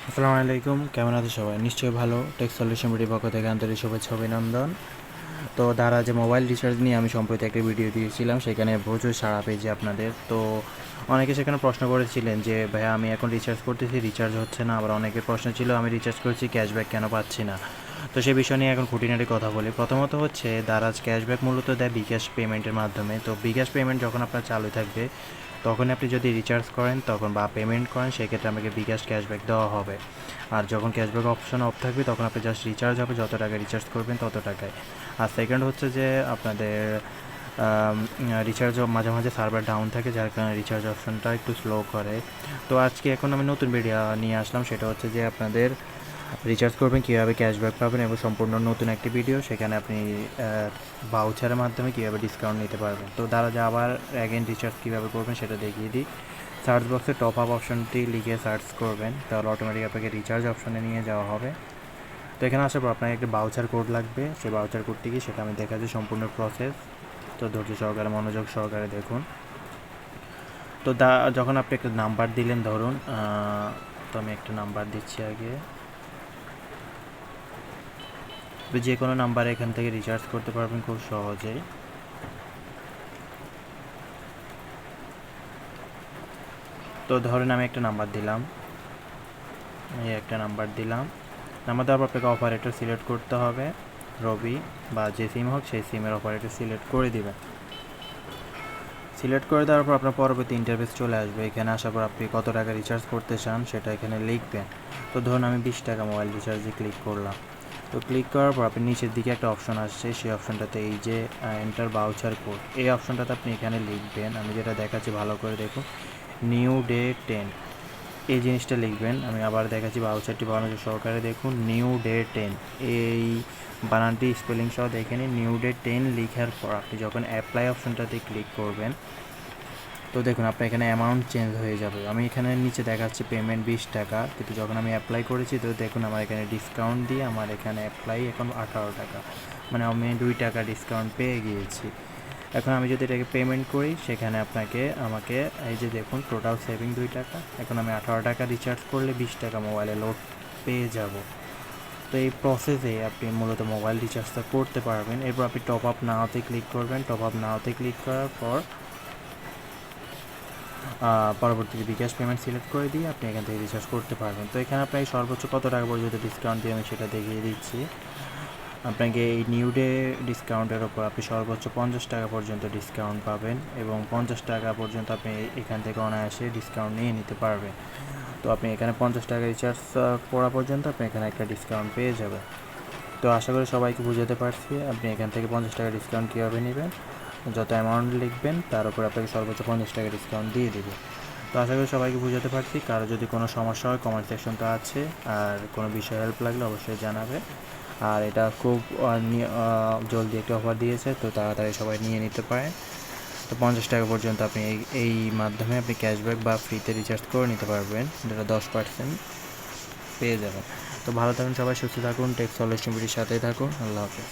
আসসালামুআলাইকুম, কেমন আছে সবাই? নিশ্চয়ই ভালো। টেক সলিউশন ভিডিও পক্ষ থেকে আন্তরিক শুভেচ্ছা অভিনন্দন। তো দ্বারা যে মোবাইল রিচার্জ নিয়ে আমি সম্প্রতি একটা ভিডিও দিয়েছিলাম, সেখানে প্রচুর সাড়া পেয়েছি আপনাদের। তো অনেকে সেখানে প্রশ্ন করেছিলেন যে ভাইয়া আমি এখন রিচার্জ করতেছি, রিচার্জ হচ্ছে না। আবার অনেকের প্রশ্ন ছিল আমি রিচার্জ করছি, ক্যাশব্যাক কেন পাচ্ছি না। তো সে বিষয় নিয়ে এখন খুঁটিনাটি কথা বলি। প্রথমত হচ্ছে দারাজ ক্যাশব্যাক মূলত দেয় বিকাশ পেমেন্টের মাধ্যমে। তো বিকাশ পেমেন্ট যখন আপনার চালু থাকবে তখন আপনি যদি রিচার্জ করেন তখন বা পেমেন্ট করেন, সেক্ষেত্রে আমাকে বিকাশ ক্যাশব্যাক দেওয়া হবে। আর যখন ক্যাশব্যাক অপশন অফ থাকবে তখন আপনি জাস্ট রিচার্জ হবে, যত টাকা রিচার্জ করবেন তত টাকায়। আর সেকেন্ড হচ্ছে যে আপনাদের রিচার্জ মাঝে মাঝে সার্ভার ডাউন থাকে, যার কারণে রিচার্জ অপশনটা একটু স্লো করে। তো আজকে এখন আমি নতুন ভিডিও নিয়ে আসলাম, সেটা হচ্ছে যে আপনাদের রিচার্জ করবেন কীভাবে ক্যাশব্যাক পাবেন, এবং সম্পূর্ণ নতুন একটি ভিডিও। সেখানে আপনি ভাউচারের মাধ্যমে কীভাবে ডিসকাউন্ট নিতে পারবেন। তো দ্বারা যে আবার অ্যাগেন রিচার্জ কীভাবে করবেন সেটা দেখিয়ে দিই। সার্চ বক্সে টপ আপ অপশনটি লিখে সার্চ করবেন, তাহলে অটোমেটিক আপনাকে রিচার্জ অপশনে নিয়ে যাওয়া হবে। তো এখানে আসার পর আপনাকে একটা বাউচার কোড লাগবে। সেই বাউচার কোডটি কি সেটা আমি দেখাচ্ছি সম্পূর্ণ প্রসেস। তো ধৈর্য সহকারে মনোযোগ সহকারে দেখুন। তো যখন আপনি একটা নাম্বার দিলেন, ধরুন তো আমি একটা নাম্বার দিচ্ছি আগে। যে কোনো নাম্বারে এখান থেকে রিচার্জ করতে পারবেন খুব সহজেই। তো ধরেন আমি একটা নাম্বার দিলাম, নাম্বার দেওয়ার পর আপনাকে অপারেটর সিলেক্ট করতে হবে। রবি বা যে সিম হোক সেই সিমের অপারেটর সিলেক্ট করে দিবেন। সিলেক্ট করে দেওয়ার পর আপনার পরবর্তী ইন্টারফেস চলে আসবে। এখানে আসার পর আপনি কত টাকা রিচার্জ করতে চান সেটা এখানে লিখবেন। তো ধরুন আমি 20 টাকা মোবাইল রিচার্জে ক্লিক করলাম। তো ক্লিক করার পর আপনি নিচের দিকে একটা অপশন আসছে, সেই অপশনটাতে এই যে এন্টার বাউচার কোড, এই অপশনটাতে আপনি এখানে লিখবেন। আমি যেটা দেখাচ্ছি ভালো করে দেখুন, নিউ ডে 10, এই জিনিসটা লিখবেন। আমি আবার দেখাচ্ছি, বাউচারটি বানানো সহকারে দেখুন, নিউ ডে 10, এই বানানটি স্পেলিং সহ দেখে নিন। নিউ ডে 10 লিখার পর আপনি যখন অ্যাপ্লাই অপশনটাতে ক্লিক করবেন, তো দেখুন আপনার এখানে অ্যামাউন্ট চেঞ্জ হয়ে যাবে। আমি এখানে নিচে দেখাচ্ছি পেমেন্ট 20 টাকা, কিন্তু যখন আমি অ্যাপ্লাই করেছি তো দেখুন আমার এখানে ডিসকাউন্ট দিয়ে আমার এখানে অ্যাপ্লাই এখন 18 টাকা, মানে আমি 2 টাকা ডিসকাউন্ট পেয়ে গিয়েছি। এখন আমি যদি এটাকে পেমেন্ট করি, সেখানে আমাকে এই যে দেখুন টোটাল সেভিং 2 টাকা। এখন আমি 18 টাকা রিচার্জ করলে 20 টাকা মোবাইলে লোড পেয়ে যাব। তো এই প্রসেসে আপনি মূলত মোবাইল রিচার্জটা করতে পারবেন। এরপর আপনি টপ আপ নাওতে ক্লিক করবেন। টপ আপ নাওতে ক্লিক করার পর পরবর্তীতে বিকাশ পেমেন্ট সিলেক্ট করে দিয়ে আপনি এখান থেকে রিচার্জ করতে পারবেন। তো এখানে আপনাকে সর্বোচ্চ কত টাকা পর্যন্ত ডিসকাউন্ট দিয়ে আমি সেটা দেখিয়ে দিচ্ছি। আপনাকে এই নিউ ডে ডিসকাউন্টের ওপর আপনি সর্বোচ্চ 50 টাকা পর্যন্ত ডিসকাউন্ট পাবেন, এবং 50 টাকা পর্যন্ত আপনি এখান থেকে অনায়াসে ডিসকাউন্ট নিয়ে নিতে পারবেন। তো আপনি এখানে 50 টাকা রিচার্জ করা পর্যন্ত আপনি এখানে একটা ডিসকাউন্ট পেয়ে যাবেন। তো আশা করি সবাইকে বুঝাতে পারছি আপনি এখান থেকে 50 টাকা ডিসকাউন্ট কীভাবে নেবেন। যত অ্যামাউন্ট লিখবেন তার উপর আপনাকে সর্বোচ্চ 50 টাকা ডিসকাউন্ট দিয়ে দেবে। তো আশা করি সবাইকে বুঝাতে পারছি। কারো যদি কোনো সমস্যা হয় কমেন্ট সেকশন তো আছে, আর কোনো বিষয়ে হেল্প লাগলে অবশ্যই জানাবে। আর এটা খুব জলদি একটা অফার দিয়েছে, তো তাড়াতাড়ি সবাই নিয়ে নিতে পারেন। তো 50 টাকা পর্যন্ত আপনি এই মাধ্যমে আপনি ক্যাশব্যাক বা ফ্রিতে রিচার্জ করে নিতে পারবেন, যেটা 10% পেয়ে যাবেন। তো ভালো থাকুন সবাই, সুস্থ থাকুন, টেক সলিউশন ভিডিওর সাথেই থাকুন। আল্লাহ হাফেজ।